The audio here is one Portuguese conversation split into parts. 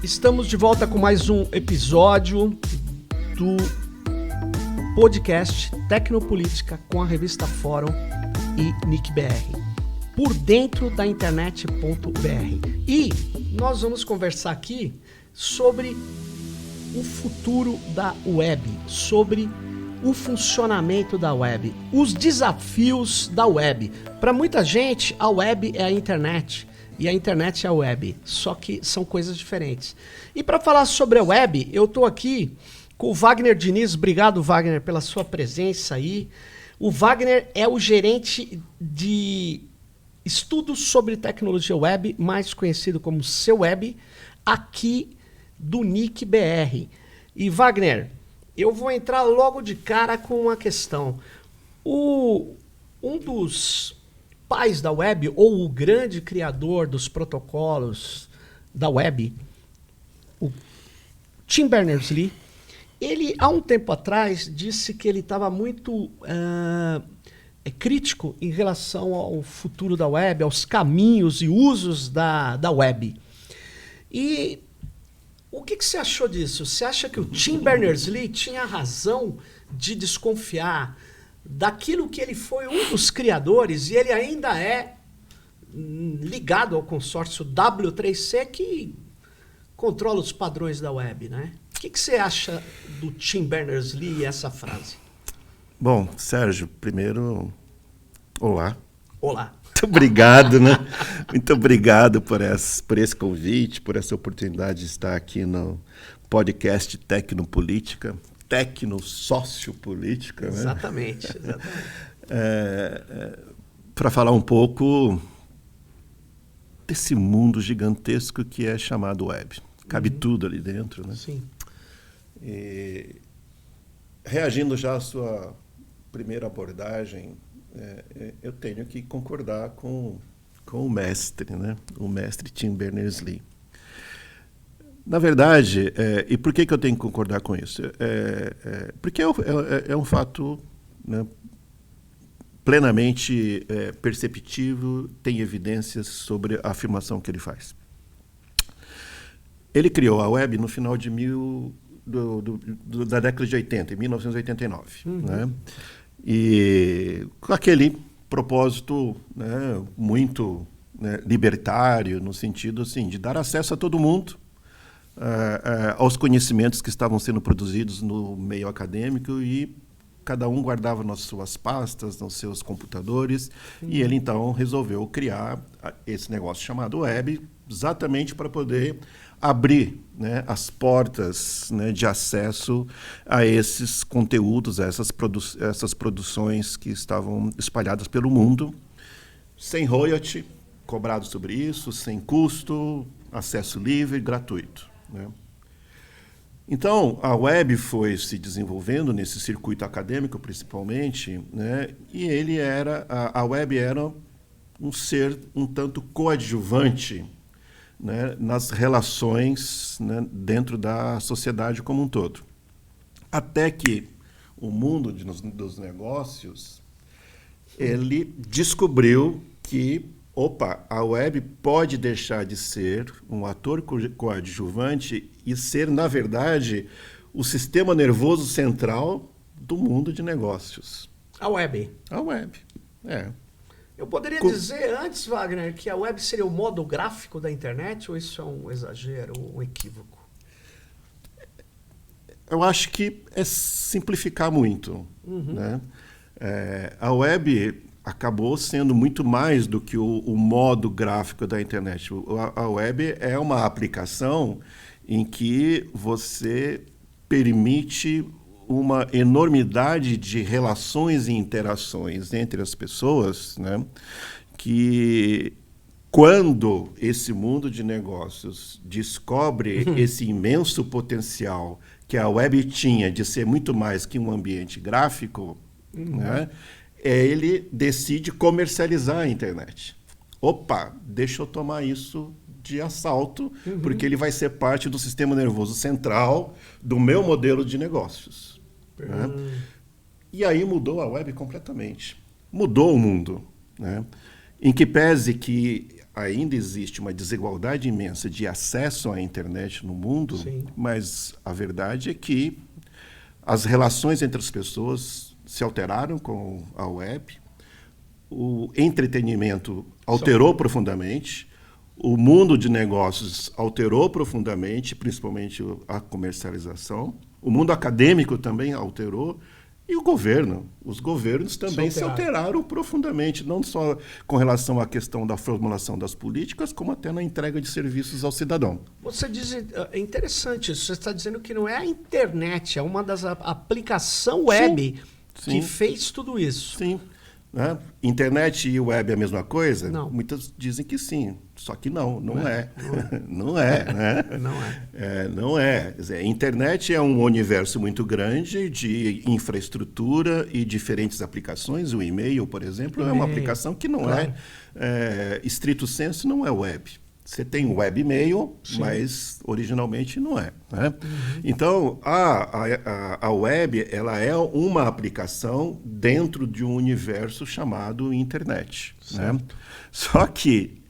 Estamos de volta com mais um episódio do podcast Tecnopolítica com a revista Fórum e NIC.br, por dentro da internet.br. E nós vamos conversar aqui sobre o futuro da web, sobre o funcionamento da web, os desafios da web. Para muita gente, a web é a internet. E a internet é a web, só que são coisas diferentes. E para falar sobre a web, eu estou aqui com o Wagner Diniz. Obrigado, Wagner, pela sua presença aí. O Wagner é o gerente de estudos sobre tecnologia web, mais conhecido como CWeb, aqui do NIC.br. E, Wagner, eu vou entrar logo de cara com uma questão. Um dos pais da web, ou o grande criador dos protocolos da web, o Tim Berners-Lee, ele, há um tempo atrás, disse que ele estava muito crítico em relação ao futuro da web, aos caminhos e usos da web. E o que você achou disso? Você acha que o Tim Berners-Lee tinha razão de desconfiar daquilo que ele foi um dos criadores, e ele ainda é ligado ao consórcio W3C, que controla os padrões da web, né? O que você acha do Tim Berners-Lee e essa frase? Bom, Sérgio, primeiro, olá. Olá. Muito obrigado, né? Muito obrigado por esse convite, por essa oportunidade de estar aqui no podcast Tecnopolítica. Tecno-sociopolítica, né? Exatamente. Para falar um pouco desse mundo gigantesco que é chamado web. Cabe tudo ali dentro, né? Sim. E, reagindo já à sua primeira abordagem, eu tenho que concordar com o mestre, né? O mestre Tim Berners-Lee. Na verdade, e por que eu tenho que concordar com isso? Porque é um fato, né, plenamente perceptível, tem evidências sobre a afirmação que ele faz. Ele criou a web no final da década de 80, em 1989. Né? E com aquele propósito, né, muito, né, libertário, no sentido assim, de dar acesso a todo mundo aos conhecimentos que estavam sendo produzidos no meio acadêmico, e cada um guardava nas suas pastas, nos seus computadores, e ele então resolveu criar esse negócio chamado web, exatamente para poder abrir, né, as portas, né, de acesso a esses conteúdos, a essas produções que estavam espalhadas pelo mundo, sem royalty cobrado sobre isso, sem custo, acesso livre, gratuito. Né? Então, a web foi se desenvolvendo nesse circuito acadêmico, principalmente, né? E a web era um ser um tanto coadjuvante, né, nas relações, né, dentro da sociedade como um todo. Até que o mundo dos negócios, ele descobriu que a web pode deixar de ser um ator coadjuvante e ser, na verdade, o sistema nervoso central do mundo de negócios. A web. A web, Eu poderia dizer antes, Wagner, que a web seria o modo gráfico da internet, ou isso é um exagero, um equívoco? Eu acho que é simplificar muito. Né? A web acabou sendo muito mais do que o modo gráfico da internet. A web é uma aplicação em que você permite uma enormidade de relações e interações entre as pessoas, né, que, quando esse mundo de negócios descobre esse imenso potencial que a web tinha de ser muito mais que um ambiente gráfico, né, ele decide comercializar a internet. Deixa eu tomar isso de assalto, porque ele vai ser parte do sistema nervoso central do meu modelo de negócios. Né? E aí mudou a web completamente. Mudou o mundo. Né? Em que pese que ainda existe uma desigualdade imensa de acesso à internet no mundo, Sim. mas a verdade é que as relações entre as pessoas se alteraram com a web, o entretenimento alterou profundamente, o mundo de negócios alterou profundamente, principalmente a comercialização, o mundo acadêmico também alterou, e os governos também se alteraram profundamente, não só com relação à questão da formulação das políticas, como até na entrega de serviços ao cidadão. Você diz, é interessante isso, você está dizendo que não é a internet, é uma das aplicação web que fez tudo isso. Sim. Né? Internet e web é a mesma coisa? Não. Muitas dizem que sim, só que não é. Não é. Não é. Quer dizer, a internet é um universo muito grande de infraestrutura e diferentes aplicações. O e-mail, por exemplo, é uma aplicação que não estrito sensu, não é web. Você tem o webmail, mas originalmente não é. Né? Então, a web ela é uma aplicação dentro de um universo chamado internet. Né? Só que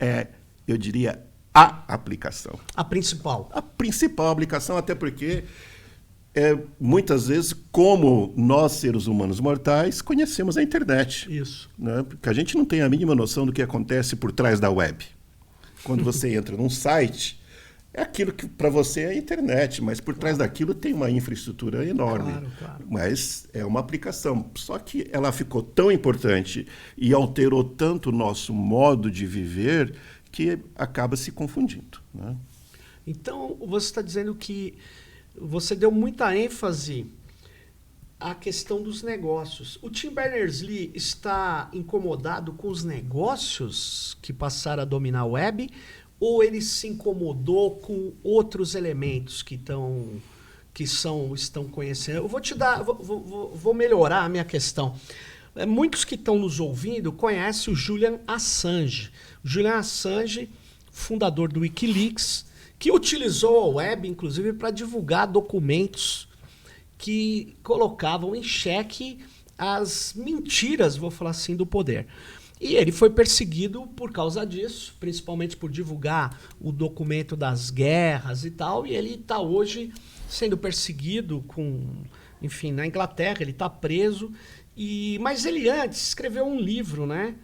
eu diria, a aplicação. A principal. A principal aplicação, até porque muitas vezes, como nós, seres humanos mortais, conhecemos a internet. Isso. Né? Porque a gente não tem a mínima noção do que acontece por trás da web. Quando você entra num site, é aquilo que para você é a internet, mas por trás daquilo tem uma infraestrutura enorme. Claro. Mas é uma aplicação. Só que ela ficou tão importante e alterou tanto o nosso modo de viver que acaba se confundindo. Né? Então, você está dizendo que você deu muita ênfase à questão dos negócios. O Tim Berners-Lee está incomodado com os negócios que passaram a dominar a web, ou ele se incomodou com outros elementos que estão conhecendo? Eu vou te dar, vou melhorar a minha questão. Muitos que estão nos ouvindo conhecem o Julian Assange. O Julian Assange, fundador do WikiLeaks, que utilizou a web, inclusive, para divulgar documentos que colocavam em xeque as mentiras, vou falar assim, do poder. E ele foi perseguido por causa disso, principalmente por divulgar o documento das guerras e tal, e ele está hoje sendo perseguido na Inglaterra, ele está preso, mas ele antes escreveu um livro, né,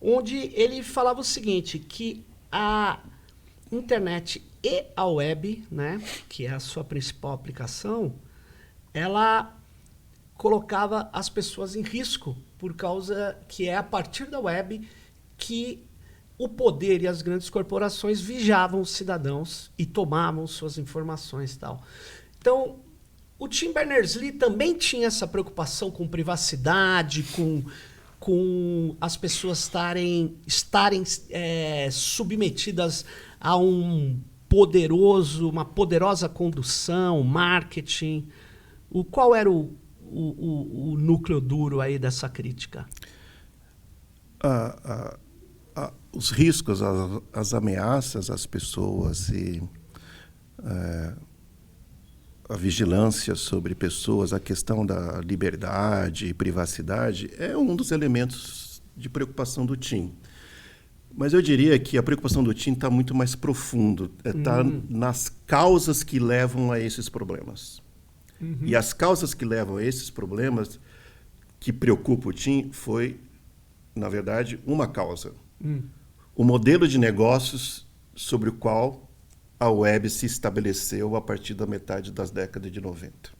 onde ele falava o seguinte, que a internet e a web, né, que é a sua principal aplicação, ela colocava as pessoas em risco, por causa que é a partir da web que o poder e as grandes corporações vigiavam os cidadãos e tomavam suas informações e tal. Então, o Tim Berners-Lee também tinha essa preocupação com privacidade, com as pessoas estarem submetidas a uma poderosa condução, marketing. Qual era o núcleo duro aí dessa crítica? Os riscos, as ameaças às pessoas e a vigilância sobre pessoas, a questão da liberdade e privacidade é um dos elementos de preocupação do Tim. Mas eu diria que a preocupação do Tim está muito mais profundo, está nas causas que levam a esses problemas. E as causas que levam a esses problemas que preocupa o Tim foi, na verdade, uma causa. O modelo de negócios sobre o qual a web se estabeleceu a partir da metade das décadas de 90.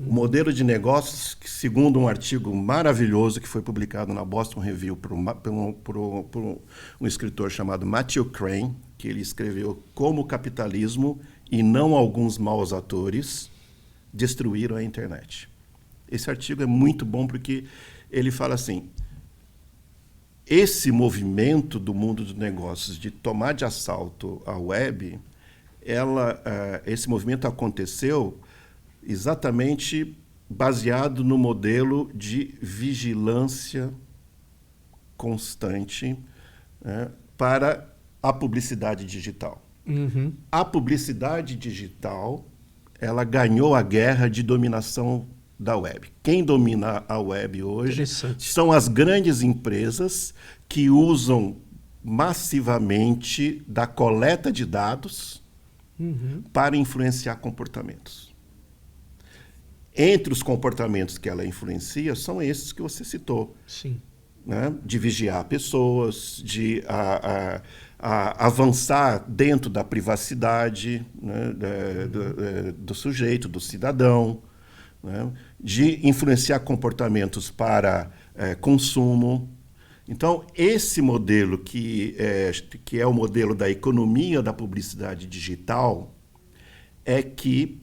O modelo de negócios, que, segundo um artigo maravilhoso que foi publicado na Boston Review por um escritor chamado Matthew Crane, que ele escreveu Como o capitalismo e não alguns maus atores destruíram a internet. Esse artigo é muito bom porque ele fala assim, esse movimento do mundo dos negócios de tomar de assalto a web, esse movimento aconteceu exatamente baseado no modelo de vigilância constante, né, para a publicidade digital. A publicidade digital ela ganhou a guerra de dominação da web. Quem domina a web hoje são as grandes empresas que usam massivamente da coleta de dados para influenciar comportamentos. Entre os comportamentos que ela influencia são esses que você citou. Sim. Né? De vigiar pessoas, de avançar dentro da privacidade, né? do sujeito, do cidadão, né? De influenciar comportamentos para consumo. Então, esse modelo que é o modelo da economia da publicidade digital é que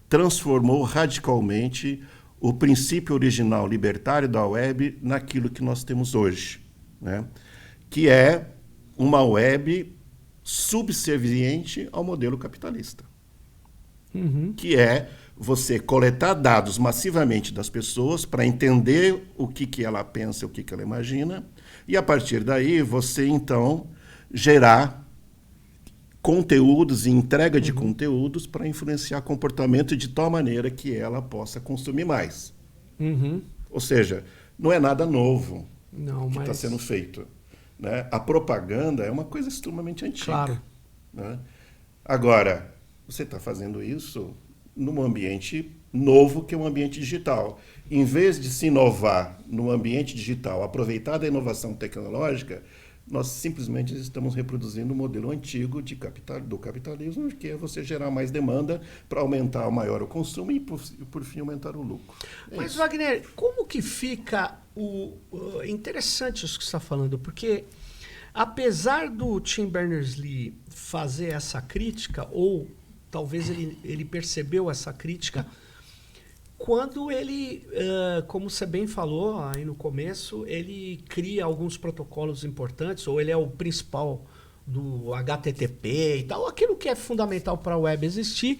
transformou radicalmente o princípio original libertário da web naquilo que nós temos hoje, né? Que é uma web subserviente ao modelo capitalista, que é você coletar dados massivamente das pessoas para entender o que ela pensa, o que ela imagina, e a partir daí você, então, gerar conteúdos e entrega de conteúdos para influenciar comportamento de tal maneira que ela possa consumir mais. Ou seja, não é nada novo que está sendo feito, né? A propaganda é uma coisa extremamente antiga. Claro. Né? Agora, você está fazendo isso num ambiente novo, que é um ambiente digital. Em vez de se inovar no ambiente digital, aproveitar da inovação tecnológica, nós simplesmente estamos reproduzindo o modelo antigo do capitalismo, que é você gerar mais demanda para aumentar maior o consumo e, por fim, aumentar o lucro. Mas, Wagner, como que fica interessante isso que você está falando, porque apesar do Tim Berners-Lee fazer essa crítica, ou talvez ele percebeu essa crítica, quando ele, como você bem falou aí no começo, ele cria alguns protocolos importantes, ou ele é o principal do HTTP e tal, aquilo que é fundamental para a web existir,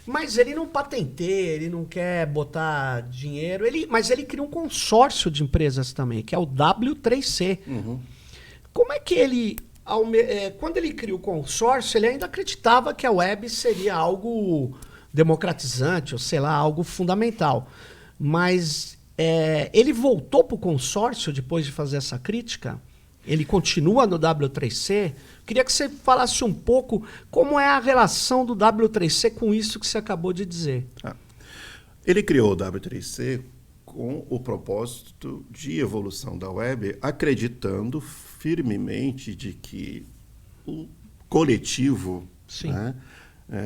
mas ele não patenteia, ele não quer botar dinheiro, mas ele cria um consórcio de empresas também, que é o W3C. Como é que ele, quando ele cria o consórcio, ele ainda acreditava que a web seria algo democratizante, ou sei lá, algo fundamental. Mas ele voltou para o consórcio depois de fazer essa crítica? Ele continua no W3C? Queria que você falasse um pouco como é a relação do W3C com isso que você acabou de dizer. Ele criou o W3C com o propósito de evolução da web, acreditando firmemente de que o coletivo, né,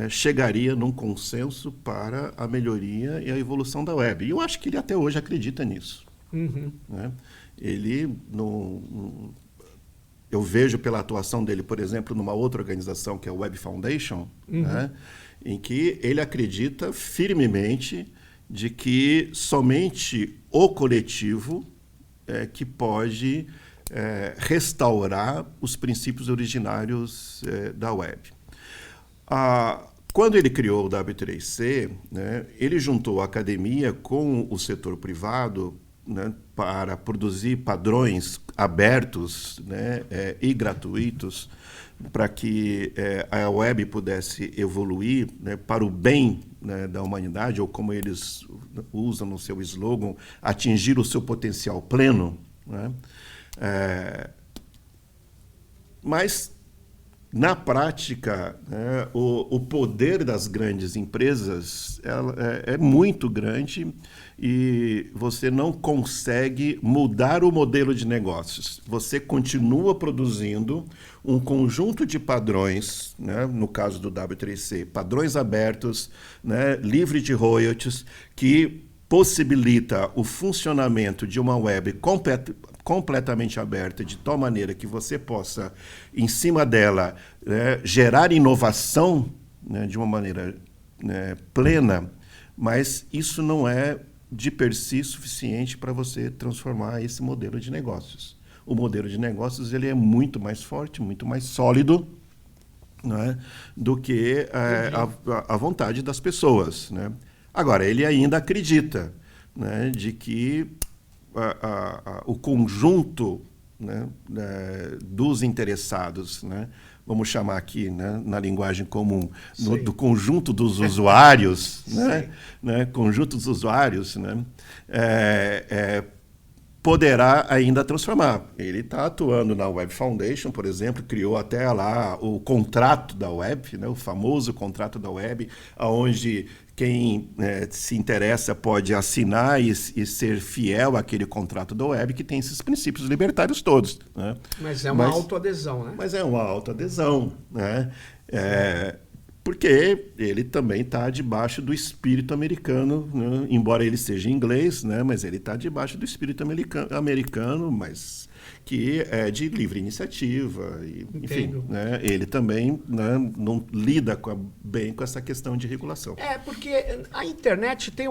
chegaria num consenso para a melhoria e a evolução da web. E eu acho que ele até hoje acredita nisso. Né? Ele eu vejo pela atuação dele, por exemplo, numa outra organização que é a Web Foundation, né, em que ele acredita firmemente de que somente o coletivo que pode restaurar os princípios originários da web. Quando ele criou o W3C, né, ele juntou a academia com o setor privado, né, para produzir padrões abertos, né, e gratuitos para que a web pudesse evoluir, né, para o bem, né, da humanidade, ou como eles usam no seu slogan, atingir o seu potencial pleno. Né? Mas, na prática, né, o poder das grandes empresas é muito grande e você não consegue mudar o modelo de negócios. Você continua produzindo um conjunto de padrões, né, no caso do W3C, padrões abertos, né, livre de royalties, que possibilita o funcionamento de uma web completamente aberta, de tal maneira que você possa, em cima dela, gerar inovação, né, de uma maneira, né, plena, mas isso não é de per si suficiente para você transformar esse modelo de negócios. O modelo de negócios ele é muito mais forte, muito mais sólido, né, do que a vontade das pessoas. Né? Agora, ele ainda acredita, né, de que o conjunto, né, dos interessados, né, vamos chamar aqui, né, na linguagem comum, do conjunto dos usuários, né, conjunto dos usuários, né, poderá ainda transformar. Ele está atuando na Web Foundation, por exemplo, criou até lá o contrato da web, né, o famoso contrato da web, onde quem se interessa pode assinar e ser fiel àquele contrato da web, que tem esses princípios libertários todos. Né? Mas é uma autoadesão, né? Mas é uma autoadesão, né? Porque ele também está debaixo do espírito americano, né? Embora ele seja inglês, né? Mas ele está debaixo do espírito americano, mas que é de livre iniciativa. E, enfim, né? Ele também, né, não lida bem com essa questão de regulação. Porque a internet tem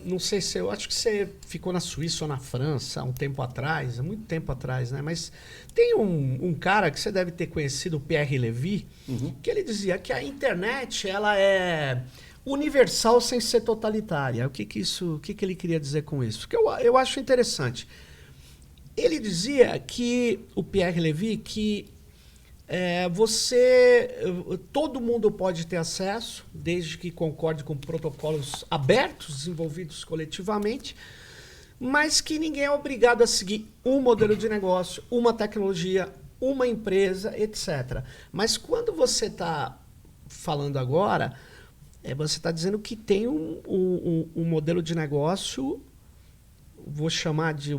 não sei se eu acho que você ficou na Suíça ou na França há um tempo atrás, há muito tempo atrás, né? Mas tem um cara que você deve ter conhecido, o Pierre Levy, que ele dizia que a internet ela é universal sem ser totalitária. O que ele queria dizer com isso? Porque eu acho interessante. Ele dizia que o Pierre Levy que todo mundo pode ter acesso, desde que concorde com protocolos abertos, desenvolvidos coletivamente, mas que ninguém é obrigado a seguir um modelo de negócio, uma tecnologia, uma empresa, etc. Mas quando você está falando agora, você está dizendo que tem um modelo de negócio, vou chamar de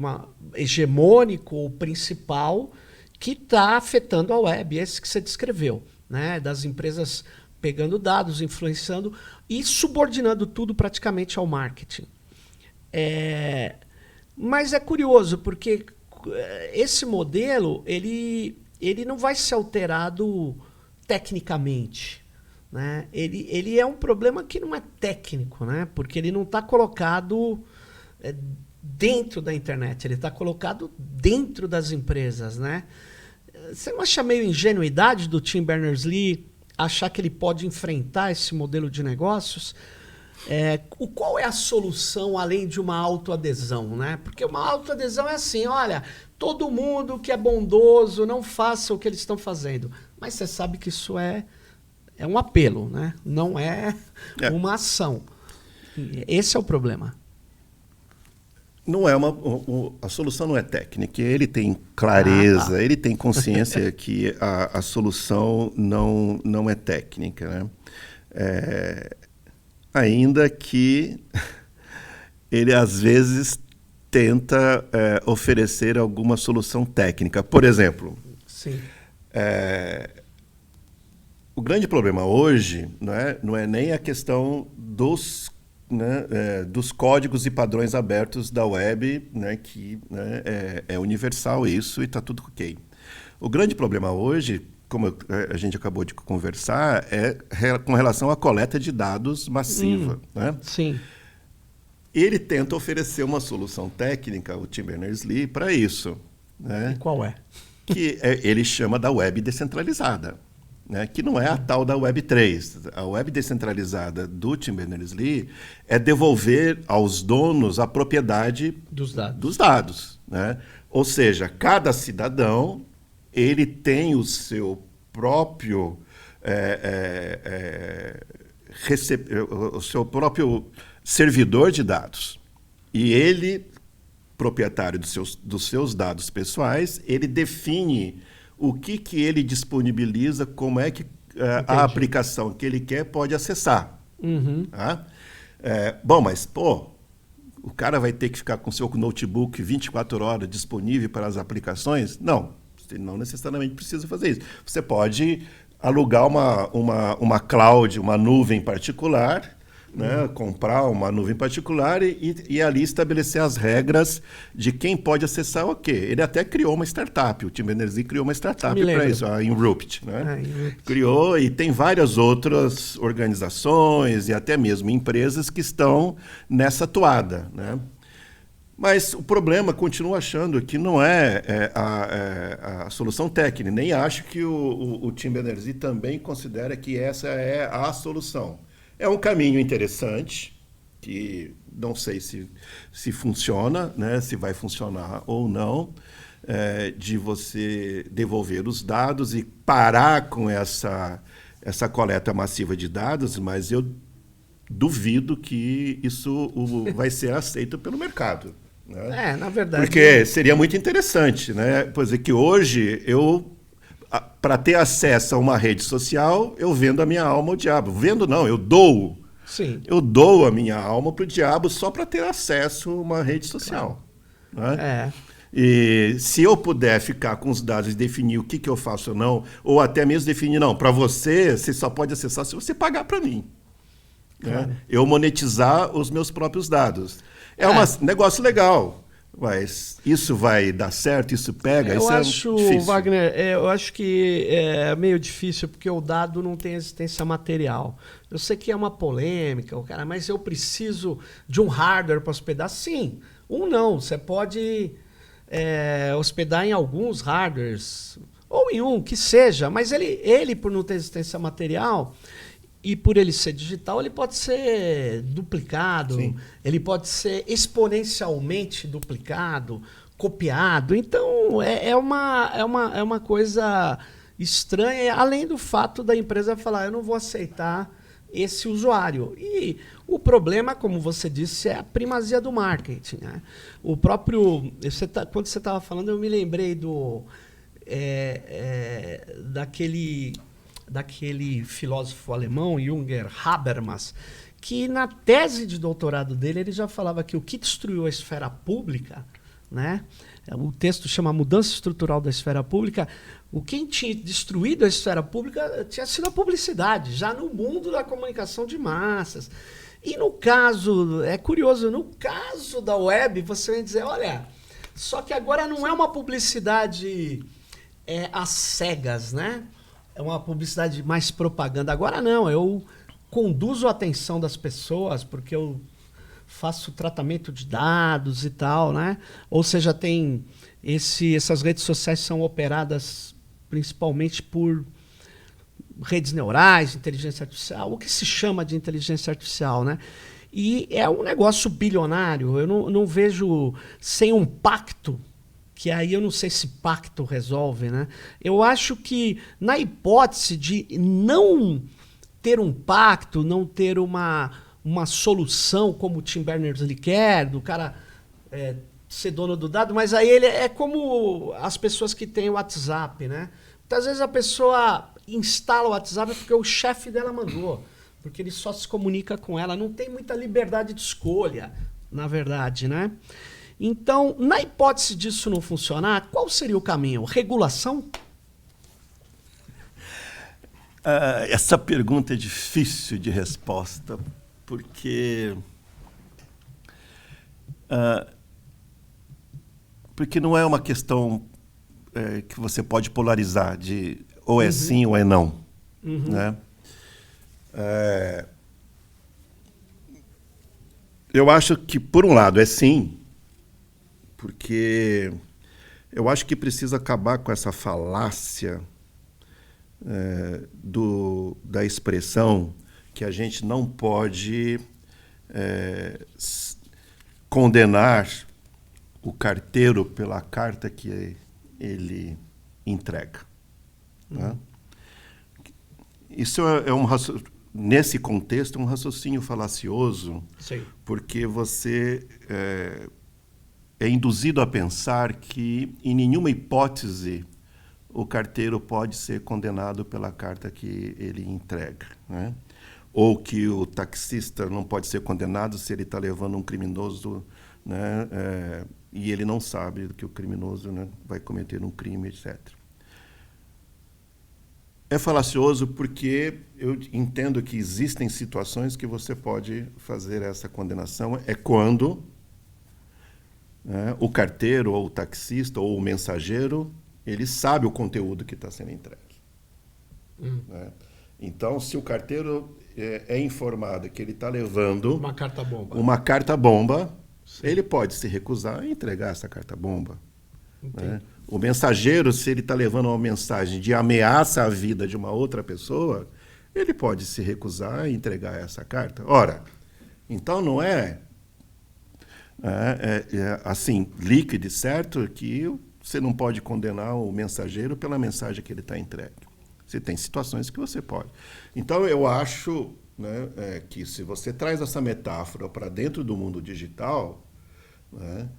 hegemônico ou principal, que está afetando a web, esse que você descreveu, né? Das empresas pegando dados, influenciando e subordinando tudo praticamente ao marketing. Mas é curioso, porque esse modelo ele não vai ser alterado tecnicamente. Né? Ele é um problema que não é técnico, né? Porque ele não está colocado dentro da internet, ele está colocado dentro das empresas, né? Você não acha meio ingenuidade do Tim Berners-Lee achar que ele pode enfrentar esse modelo de negócios? Qual é a solução além de uma autoadesão, né? Porque uma autoadesão é assim, olha, todo mundo que é bondoso não faça o que eles estão fazendo. Mas você sabe que isso é um apelo, né? Não é uma ação. Esse é o problema. Não é a solução não é técnica. Ele tem clareza, ele tem consciência que a solução não é técnica, né? Ainda que ele às vezes tenta oferecer alguma solução técnica. Por exemplo, sim. O grande problema hoje não é nem a questão dos códigos e padrões abertos da web, né, que é universal isso e está tudo ok. O grande problema hoje, como a gente acabou de conversar, é com relação à coleta de dados massiva. Né? Sim. Ele tenta oferecer uma solução técnica, o Tim Berners-Lee, para isso. Né? E qual é? Que ele chama da web descentralizada. Né, que não é a tal da Web 3. A web descentralizada do Tim Berners-Lee é devolver aos donos a propriedade dos dados. Né? Ou seja, cada cidadão ele tem o seu próprio o seu próprio servidor de dados. E ele, proprietário dos seus dados pessoais, ele define o que ele disponibiliza, como é que a aplicação que ele quer pode acessar. Tá? Bom, mas, o cara vai ter que ficar com o seu notebook 24 horas disponível para as aplicações? Não, você não necessariamente precisa fazer isso. Você pode alugar uma cloud, uma nuvem particular, né? Comprar uma nuvem particular e ali estabelecer as regras de quem pode acessar o quê. Ele até criou uma startup, o Tim Berners-Lee criou uma startup para isso, a Inrupt. Né? Criou e tem várias outras organizações e até mesmo empresas que estão nessa toada. Né? Mas o problema, continuo achando que não é a solução técnica, nem acho que o Tim Berners-Lee também considera que essa é a solução. É um caminho interessante, que não sei se funciona, né, se vai funcionar ou não, de você devolver os dados e parar com essa coleta massiva de dados, mas eu duvido que isso vai ser aceito pelo mercado. Né? Na verdade. Porque seria muito interessante, né? Por exemplo, que hoje para ter acesso a uma rede social, eu vendo a minha alma ao diabo. Vendo não, eu dou. Sim. Eu dou a minha alma para o diabo só para ter acesso a uma rede social. Claro. Né? E se eu puder ficar com os dados e definir o que eu faço ou não, ou até mesmo definir, não, para você só pode acessar se você pagar para mim. Claro. Né? Eu monetizar os meus próprios dados. É um negócio legal, mas isso vai dar certo, isso pega, isso é difícil. Wagner, eu acho que é meio difícil, porque o dado não tem existência material. Eu sei que é uma polêmica, mas eu preciso de um hardware para hospedar? Sim. Não, você pode hospedar em alguns hardwares, ou em um, que seja, mas ele por não ter existência material e por ele ser digital, ele pode ser duplicado, Sim. Ele pode ser exponencialmente duplicado, copiado. Então, é uma coisa estranha, além do fato da empresa falar, eu não vou aceitar esse usuário. E o problema, como você disse, é a primazia do marketing. Né? O próprio... quando você estava falando, eu me lembrei daquele filósofo alemão, Jünger Habermas, que na tese de doutorado dele, ele já falava que o que destruiu a esfera pública, né? O texto chama Mudança Estrutural da Esfera Pública. Quem tinha destruído a esfera pública tinha sido a publicidade, já no mundo da comunicação de massas. E no caso, é curioso, no caso da web, você vai dizer, olha, só que agora não é uma publicidade às cegas, né? É uma publicidade mais propaganda. Agora não, eu conduzo a atenção das pessoas, porque eu faço tratamento de dados e tal, né? Ou seja, tem essas redes sociais são operadas principalmente por redes neurais, inteligência artificial, o que se chama de inteligência artificial, né? E é um negócio bilionário. Eu não vejo sem um pacto, que aí eu não sei se pacto resolve, né? Eu acho que na hipótese de não ter um pacto, não ter uma solução como o Tim Berners-Lee quer, do cara ser dono do dado, mas aí ele é como as pessoas que têm o WhatsApp, né? Muitas vezes a pessoa instala o WhatsApp porque o chefe dela mandou, porque ele só se comunica com ela, não tem muita liberdade de escolha, na verdade, né? Então, na hipótese disso não funcionar, qual seria o caminho? Regulação? Essa pergunta é difícil de resposta, porque não é uma questão que você pode polarizar de ou é sim ou é não. Né? Eu acho que, por um lado, é sim, porque eu acho que precisa acabar com essa falácia da expressão que a gente não pode condenar o carteiro pela carta que ele entrega. Né? Isso nesse contexto, é um raciocínio falacioso, Sim. porque você é induzido a pensar que, em nenhuma hipótese, o carteiro pode ser condenado pela carta que ele entrega. Né? Ou que o taxista não pode ser condenado se ele está levando um criminoso, né, e ele não sabe que o criminoso, né, vai cometer um crime, etc. É falacioso porque eu entendo que existem situações que você pode fazer essa condenação. É quando o carteiro, ou o taxista, ou o mensageiro, ele sabe o conteúdo que está sendo entregue. Né? Então, se o carteiro é informado que ele está levando uma carta-bomba, ele pode se recusar a entregar essa carta-bomba. Né? O mensageiro, se ele está levando uma mensagem de ameaça à vida de uma outra pessoa, ele pode se recusar a entregar essa carta. Ora, então não é assim, líquido e certo que você não pode condenar o mensageiro pela mensagem que ele está entregue. Você tem situações que você pode. Então, eu acho né, é que se você traz essa metáfora para dentro do mundo digital, né,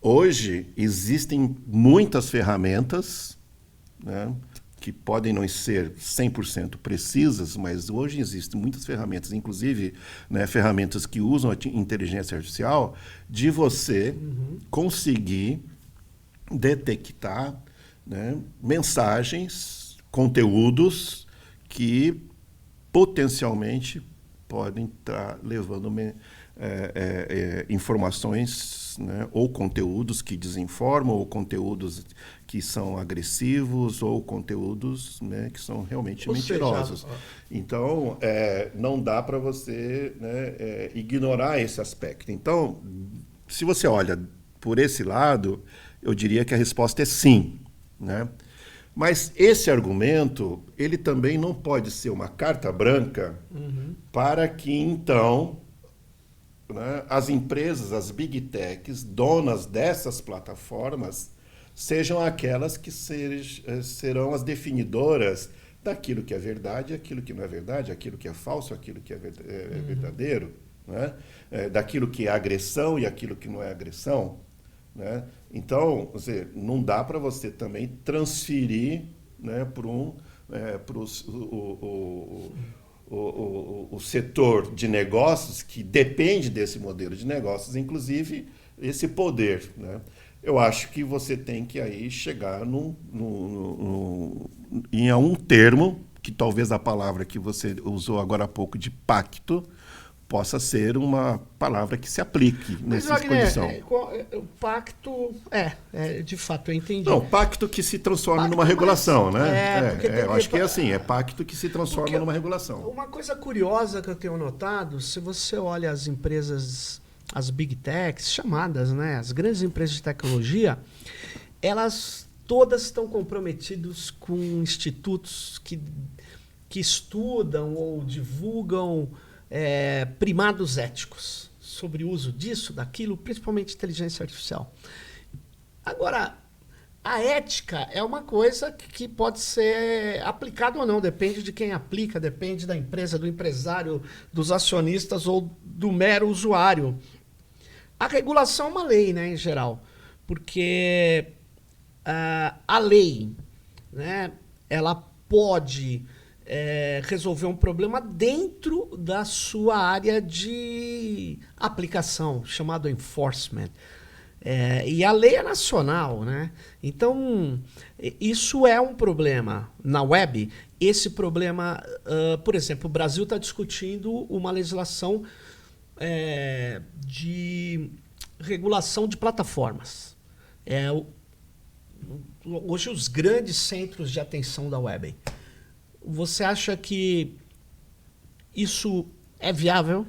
hoje existem muitas ferramentas, né, que podem não ser 100% precisas, mas hoje existem muitas ferramentas, inclusive, né, ferramentas que usam a inteligência artificial, de você conseguir detectar, né, mensagens, conteúdos que potencialmente podem estar levando informações, né, ou conteúdos que desinformam, ou conteúdos que são agressivos, ou conteúdos, né, que são realmente mentirosos. Então, não dá para você, né, ignorar esse aspecto. Então, se você olha por esse lado, eu diria que a resposta é sim, né? Mas esse argumento, ele também não pode ser uma carta branca para que, então, né, as empresas, as big techs, donas dessas plataformas, sejam aquelas que serão as definidoras daquilo que é verdade, aquilo que não é verdade, aquilo que é falso, aquilo que é verdadeiro, né? Daquilo que é agressão e aquilo que não é agressão. Né? Então, não dá para você também transferir, né, para o setor de negócios que depende desse modelo de negócios, inclusive esse poder. Né? Eu acho que você tem que aí chegar em um termo, que talvez a palavra que você usou agora há pouco de pacto, possa ser uma palavra que se aplique nessa condição. O pacto, de fato, eu entendi. Não, pacto que se transforme numa regulação, né? Eu acho que é assim, é pacto que se transforma numa regulação. Uma coisa curiosa que eu tenho notado, se você olha as empresas, as big techs, chamadas, né, as grandes empresas de tecnologia, elas todas estão comprometidas com institutos que estudam ou divulgam primados éticos sobre o uso disso, daquilo, principalmente inteligência artificial. Agora, a ética é uma coisa que pode ser aplicada ou não, depende de quem aplica, depende da empresa, do empresário, dos acionistas ou do mero usuário. A regulação é uma lei, né, em geral, porque a lei, né, ela pode resolver um problema dentro da sua área de aplicação, chamado enforcement. E a lei é nacional, né? Então, isso é um problema na web. Esse problema, por exemplo, o Brasil está discutindo uma legislação de regulação de plataformas. Hoje, os grandes centros de atenção da web. Você acha que isso é viável?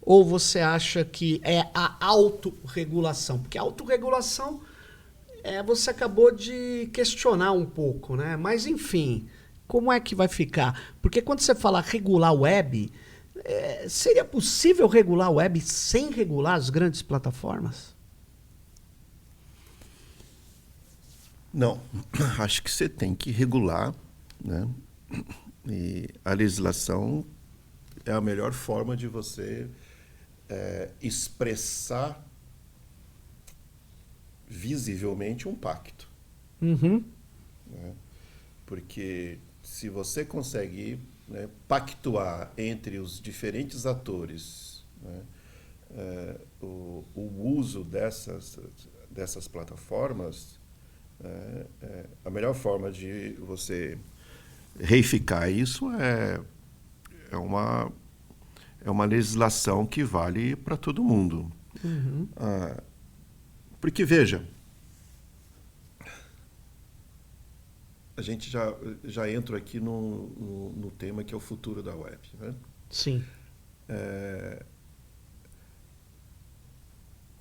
Ou você acha que é a autorregulação? Porque a autorregulação você acabou de questionar um pouco, né? Mas, enfim, como é que vai ficar? Porque quando você fala regular a web, seria possível regular a web sem regular as grandes plataformas? Não, acho que você tem que regular, né? E a legislação é a melhor forma de você expressar visivelmente um pacto. Uhum. Né? Porque se você consegue, né, pactuar entre os diferentes atores, né, o uso dessas plataformas, a melhor forma de você reificar isso é uma legislação que vale para todo mundo. Uhum. Porque, veja, a gente já entra aqui no tema que é o futuro da web. Né? Sim.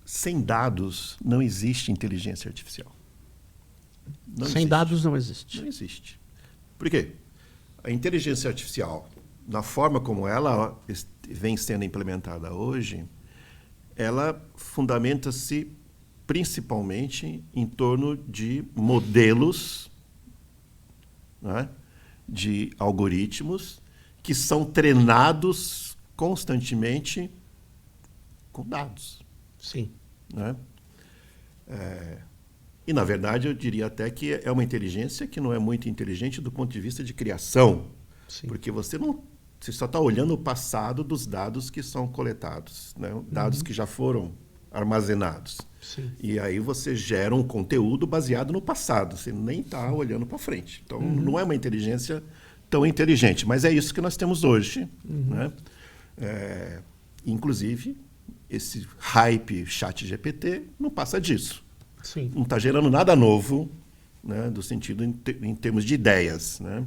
Sem dados não existe inteligência artificial. Sem dados não existe. Não existe. Por quê? A inteligência artificial, na forma como ela vem sendo implementada hoje, ela fundamenta-se principalmente em torno de modelos, né, de algoritmos que são treinados constantemente com dados. Sim. Né? E, na verdade, eu diria até que é uma inteligência que não é muito inteligente do ponto de vista de criação. Sim. Porque você só está olhando o passado dos dados que são coletados, né? Dados que já foram armazenados. Sim. E aí você gera um conteúdo baseado no passado, você nem está olhando para frente. Então, não é uma inteligência tão inteligente, mas é isso que nós temos hoje. Né? Inclusive, esse hype ChatGPT não passa disso. Sim. Não está gerando nada novo, né, do sentido em termos de ideias. Né?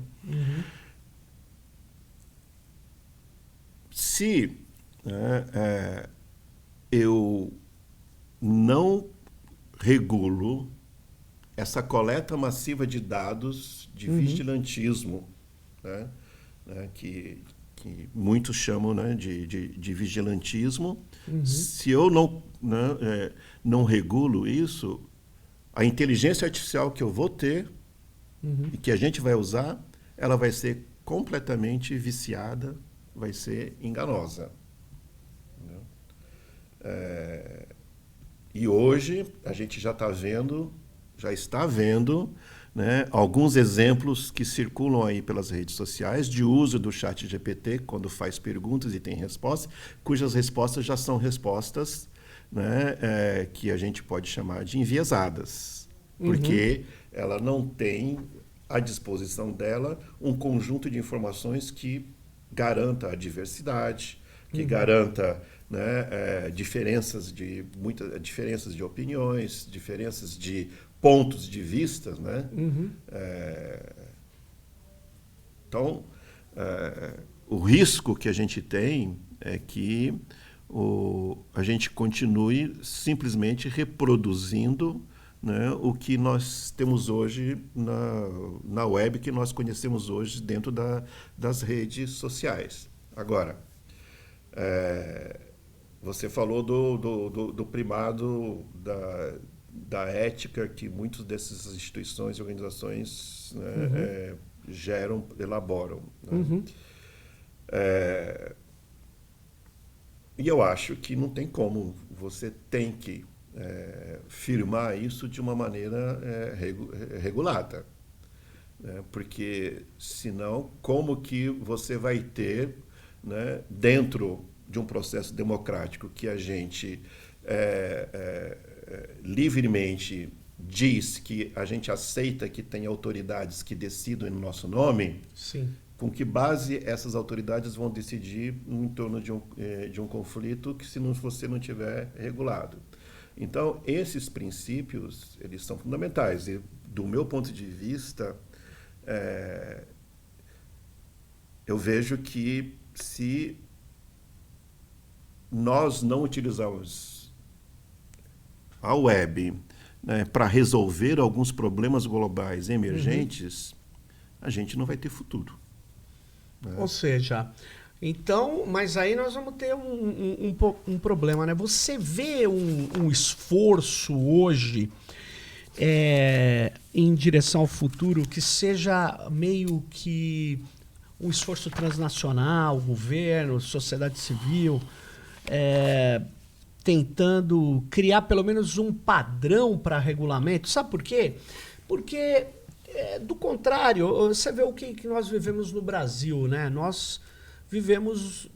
Se eu não regulo essa coleta massiva de dados de vigilantismo, né, que muitos chamam, né, de vigilantismo, se eu não regulo isso, a inteligência artificial que eu vou ter e que a gente vai usar, ela vai ser completamente viciada, vai ser enganosa. E hoje a gente já está vendo, né, alguns exemplos que circulam aí pelas redes sociais de uso do ChatGPT quando faz perguntas e tem respostas, cujas respostas já são respostas, né, que a gente pode chamar de enviesadas, porque ela não tem à disposição dela um conjunto de informações que garanta a diversidade, que garanta, né, diferenças de opiniões, diferenças de pontos de vista, né? Então, o risco que a gente tem é que a gente continue simplesmente reproduzindo, né, o que nós temos hoje na web, que nós conhecemos hoje dentro das redes sociais. Agora, você falou do primado da ética que muitas dessas instituições e organizações, né, elaboram. Né? E eu acho que não tem como, você tem que firmar isso de uma maneira regulada. Né? Porque, senão, como que você vai ter, né, dentro de um processo democrático que a gente livremente diz que a gente aceita que tem autoridades que decidam em nosso nome, Sim. com que base essas autoridades vão decidir em torno de um conflito que se você não tiver regulado. Então, esses princípios, eles são fundamentais. E, do meu ponto de vista, eu vejo que se nós não utilizarmos a web, né, para resolver alguns problemas globais emergentes, a gente não vai ter futuro. Né? Ou seja, então, mas aí nós vamos ter um problema, né? Você vê um esforço hoje em direção ao futuro que seja meio que um esforço transnacional, governo, sociedade civil, tentando criar pelo menos um padrão para regulamento. Sabe por quê? Porque, do contrário, você vê o que nós vivemos no Brasil, né? Nós vivemos,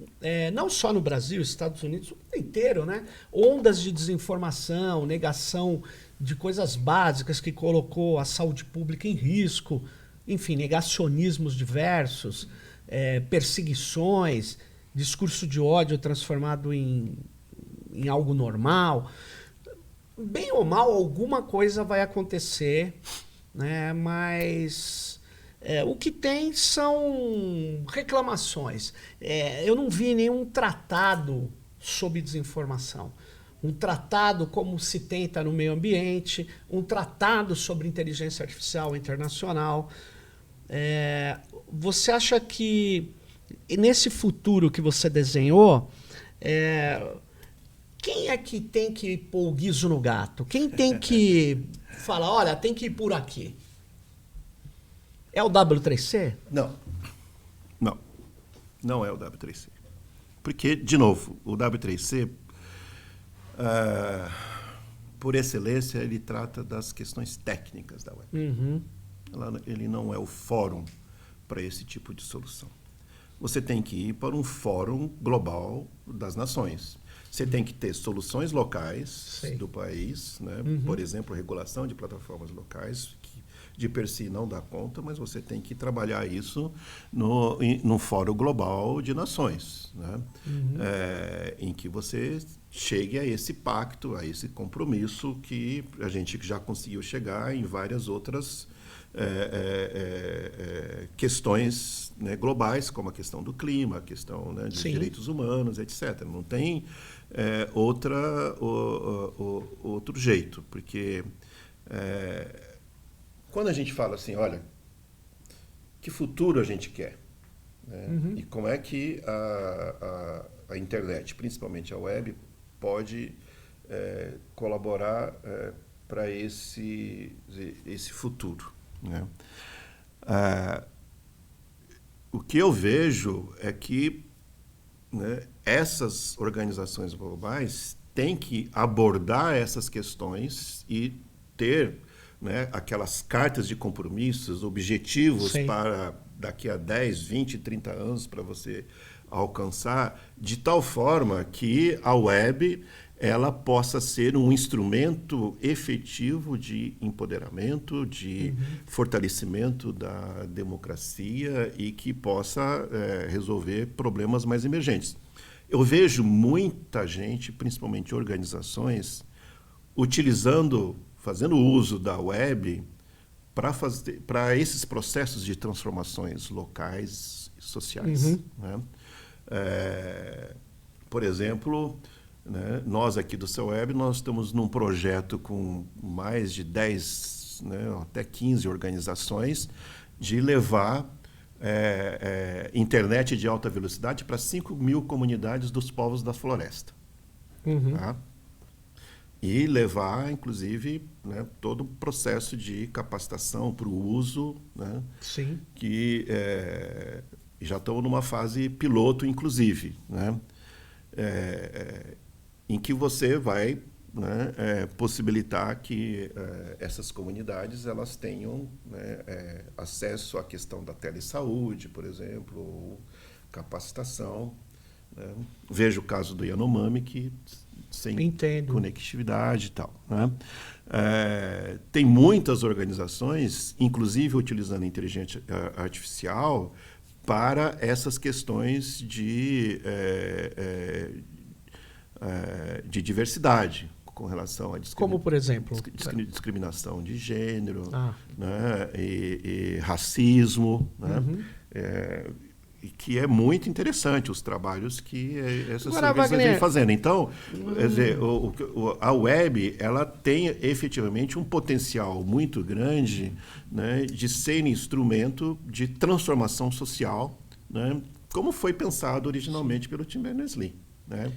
não só no Brasil, Estados Unidos, o mundo inteiro, né? Ondas de desinformação, negação de coisas básicas que colocou a saúde pública em risco, enfim, negacionismos diversos, perseguições, discurso de ódio transformado em algo normal. Bem ou mal, alguma coisa vai acontecer, né? Mas o que tem são reclamações. Eu não vi nenhum tratado sobre desinformação. Um tratado como se tenta no meio ambiente, um tratado sobre inteligência artificial internacional. Você acha que nesse futuro que você desenhou, quem é que tem que pôr o guizo no gato? Quem tem que falar, olha, tem que ir por aqui? É o W3C? Não. Não. Não é o W3C. Porque, de novo, o W3C, por excelência, ele trata das questões técnicas da web. Ele não é o fórum para esse tipo de solução. Você tem que ir para um fórum global das nações. Você tem que ter soluções locais do país, né? Por exemplo, regulação de plataformas locais, que de per si não dá conta, mas você tem que trabalhar isso no fórum global de nações, né? Em que você chegue a esse pacto, a esse compromisso que a gente já conseguiu chegar em várias outras questões, né, globais, como a questão do clima, a questão, né, dos direitos humanos, etc. Não tem outro jeito, porque quando a gente fala assim, olha, que futuro a gente quer, né, e como é que a internet, principalmente a web, pode colaborar para esse futuro, né? O que eu vejo é que, né, essas organizações globais têm que abordar essas questões e ter, né, aquelas cartas de compromissos, objetivos para daqui a 10, 20, 30 anos para você alcançar, de tal forma que a web ela possa ser um instrumento efetivo de empoderamento, de fortalecimento da democracia e que possa resolver problemas mais emergentes. Eu vejo muita gente, principalmente organizações, fazendo uso da web para esses processos de transformações locais e sociais, né? Por exemplo, né, nós aqui do CELWeb, nós estamos num projeto com mais de 10, né, até 15 organizações, de levar internet de alta velocidade para 5.000 comunidades dos povos da floresta. Tá? E levar, inclusive, né, todo o processo de capacitação para o uso, né, que já estão numa fase piloto, inclusive, né, em que você vai, né, possibilitar que essas comunidades elas tenham, né, acesso à questão da telesaúde, por exemplo, ou capacitação. Né? Vejo o caso do Yanomami, que sem conectividade e tal. Né? Tem muitas organizações, inclusive utilizando a inteligência artificial, para essas questões de diversidade, com relação a como, por exemplo? Discriminação de gênero, né, e racismo, né, e que é muito interessante os trabalhos que essas organizações vêm fazendo. Então, quer dizer, a web ela tem efetivamente um potencial muito grande, né, de ser instrumento de transformação social, né, como foi pensado originalmente pelo Tim Berners-Lee, né?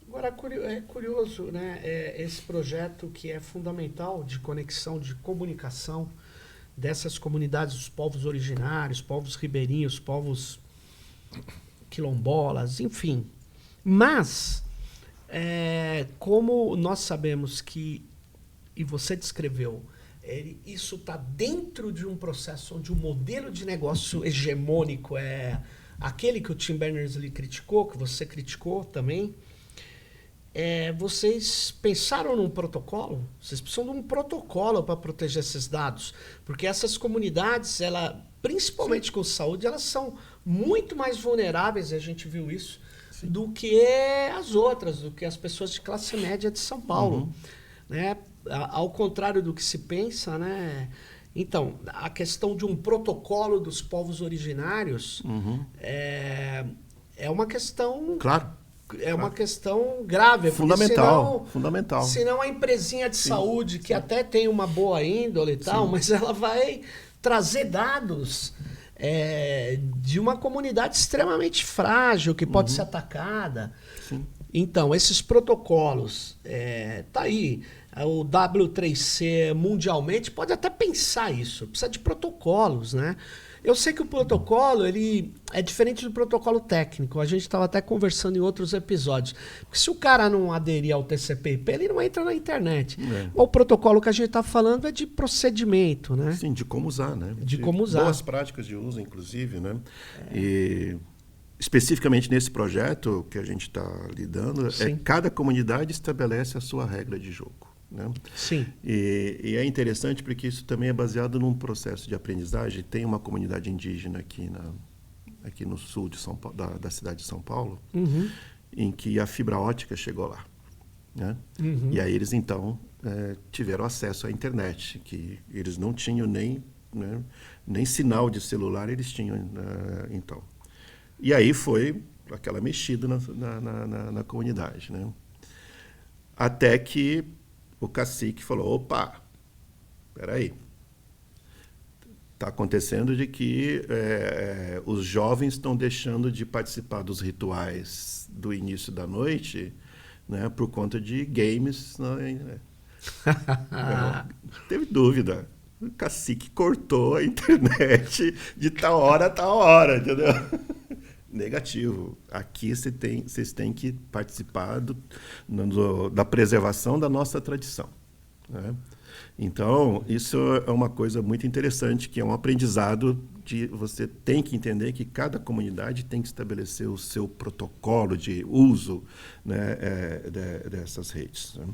Agora, é curioso, né, esse projeto que é fundamental de conexão, de comunicação dessas comunidades, dos povos originários, povos ribeirinhos, povos quilombolas, enfim. Mas, como nós sabemos que, e você descreveu, isso está dentro de um processo onde o modelo de negócio hegemônico é aquele que o Tim Berners-Lee criticou, que você criticou também. Vocês pensaram num protocolo? Vocês precisam de um protocolo para proteger esses dados, porque essas comunidades, principalmente com saúde, elas são muito mais vulneráveis, a gente viu isso, do que as outras, do que as pessoas de classe média de São Paulo. Né? Ao contrário do que se pensa, né? Então, a questão de um protocolo dos povos originários é uma questão... Claro. É uma questão grave. Fundamental. Senão a empresinha de saúde, que até tem uma boa índole e tal, mas ela vai trazer dados de uma comunidade extremamente frágil, que pode ser atacada. Então, esses protocolos, tá aí. O W3C mundialmente pode até pensar isso. Precisa de protocolos, né? Eu sei que o protocolo ele é diferente do protocolo técnico. A gente estava até conversando em outros episódios. Porque se o cara não aderir ao TCP/IP, ele não entra na internet. O protocolo que a gente está falando é de procedimento, né? Sim, de como usar, né? De como usar. Boas práticas de uso, inclusive, né? E especificamente nesse projeto que a gente está lidando, cada comunidade estabelece a sua regra de jogo. Né? Sim. E é interessante porque isso também é baseado num processo de aprendizagem. Tem uma comunidade indígena aqui no sul de São Paulo, da cidade de São Paulo, em que a fibra ótica chegou lá. Né? E aí eles, então, tiveram acesso à internet, que eles não tinham nem sinal de celular, eles tinham, então. E aí foi aquela mexida na comunidade. Né? Até que o cacique falou, opa, peraí, está acontecendo de que os jovens estão deixando de participar dos rituais do início da noite, né, por conta de games. Né? Teve dúvida. O cacique cortou a internet de tal hora a tal hora, entendeu? Negativo. Aqui vocês têm que participar da preservação da nossa tradição. Né? Então, isso é uma coisa muito interessante, que é um aprendizado de você tem que entender que cada comunidade tem que estabelecer o seu protocolo de uso, né, dessas redes. Né?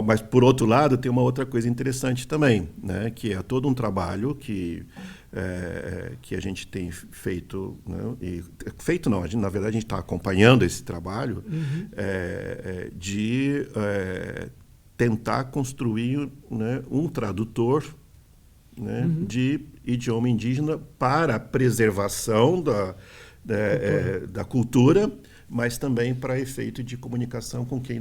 Mas, por outro lado, tem uma outra coisa interessante também, né, que é todo um trabalho que a gente tem feito, né, na verdade a gente está acompanhando esse trabalho de tentar construir, né, um tradutor, né, de idioma indígena para a preservação da cultura, mas também para efeito de comunicação com quem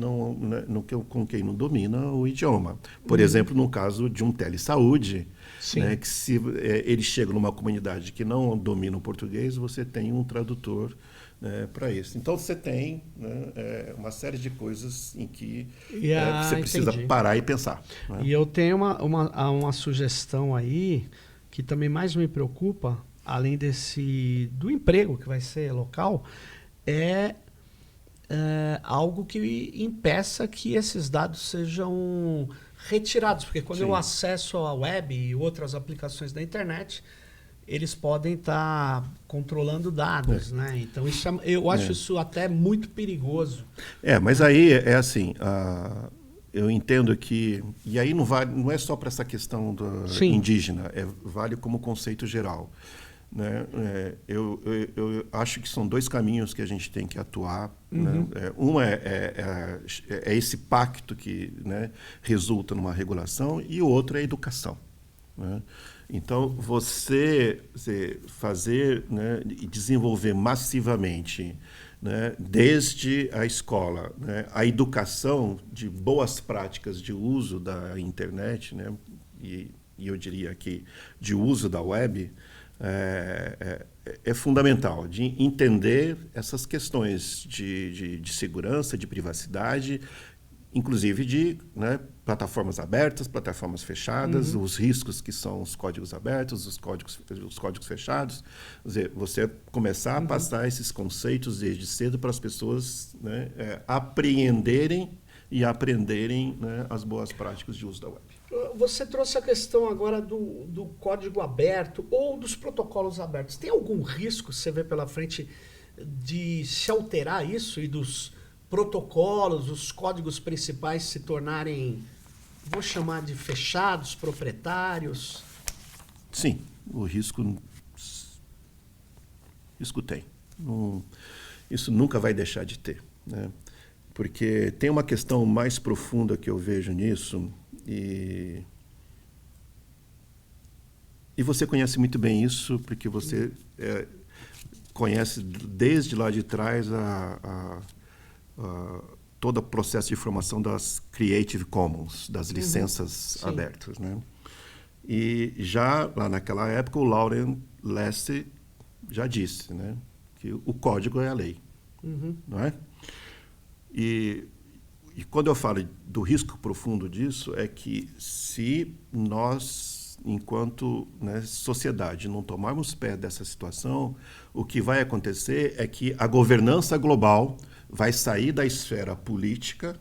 com quem não domina o idioma. Por exemplo, no caso de um telesaúde, né, que se ele chega numa comunidade que não domina o português, você tem um tradutor, né, para isso. Então, você tem, né, uma série de coisas em que você precisa parar e pensar. Né? E eu tenho uma sugestão aí que também mais me preocupa, além do emprego que vai ser local, é algo que impeça que esses dados sejam retirados. Porque quando eu acesso a web e outras aplicações da internet, eles podem estar controlando dados. Né? Então, eu acho isso até muito perigoso. Mas aí é assim... eu entendo que... E aí não é só para essa questão indígena, vale como conceito geral. Né? Eu acho que são dois caminhos que a gente tem que atuar. Né? Um é esse pacto que, né, resulta numa regulação, e o outro é a educação. Né? Então, você fazer, né, e desenvolver massivamente, né, desde a escola, né, a educação de boas práticas de uso da internet, né, e eu diria que de uso da web, é fundamental, de entender essas questões de segurança, de privacidade, inclusive de, né, plataformas abertas, plataformas fechadas, os riscos que são os códigos abertos, os códigos fechados. Quer dizer, você começar a passar esses conceitos desde cedo para as pessoas, né, apreenderem e aprenderem, né, as boas práticas de uso da web. Você trouxe a questão agora do código aberto ou dos protocolos abertos. Tem algum risco, você vê pela frente, de se alterar isso e dos protocolos, os códigos principais se tornarem, vou chamar de fechados, proprietários? Sim, o risco tem. Isso nunca vai deixar de ter. Né? Porque tem uma questão mais profunda que eu vejo nisso, e você conhece muito bem isso, porque você conhece desde lá de trás todo o processo de formação das Creative Commons, das licenças abertas. Né? E já lá naquela época o Lauren Leste já disse, né, que o código é a lei. Não é? E quando eu falo do risco profundo disso, é que se nós enquanto, né, sociedade, não tomarmos pé dessa situação, o que vai acontecer é que a governança global vai sair da esfera política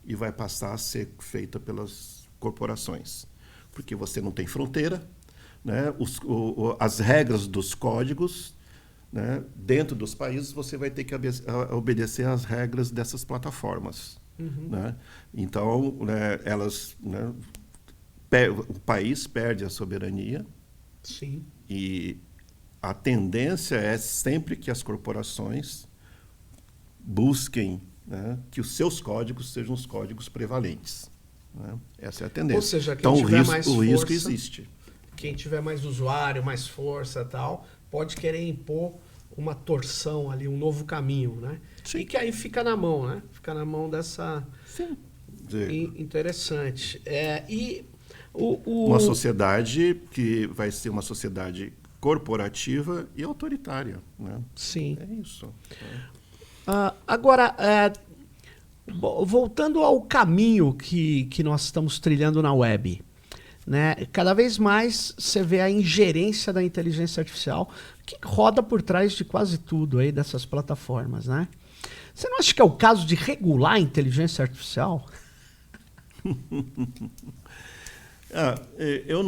e vai passar a ser feita pelas corporações. Porque você não tem fronteira, né? As regras dos códigos, né? Dentro dos países, você vai ter que obedecer às regras dessas plataformas. Né? Então, né, elas, né, o país perde a soberania. Sim. E a tendência é sempre que as corporações busquem, né, que os seus códigos sejam os códigos prevalentes. Né? Essa é a tendência. Ou seja, então, o risco existe. Quem tiver mais usuário, mais força e tal, pode querer impor uma torção ali, um novo caminho, né? Sim. E que aí fica na mão, né? Fica na mão dessa... Sim. Interessante. Uma sociedade que vai ser uma sociedade corporativa e autoritária, né? Sim. É isso. Agora, voltando ao caminho que nós estamos trilhando na web, né? Cada vez mais você vê a ingerência da inteligência artificial que roda por trás de quase tudo aí dessas plataformas, né? Você não acha que é o caso de regular a inteligência artificial? Eu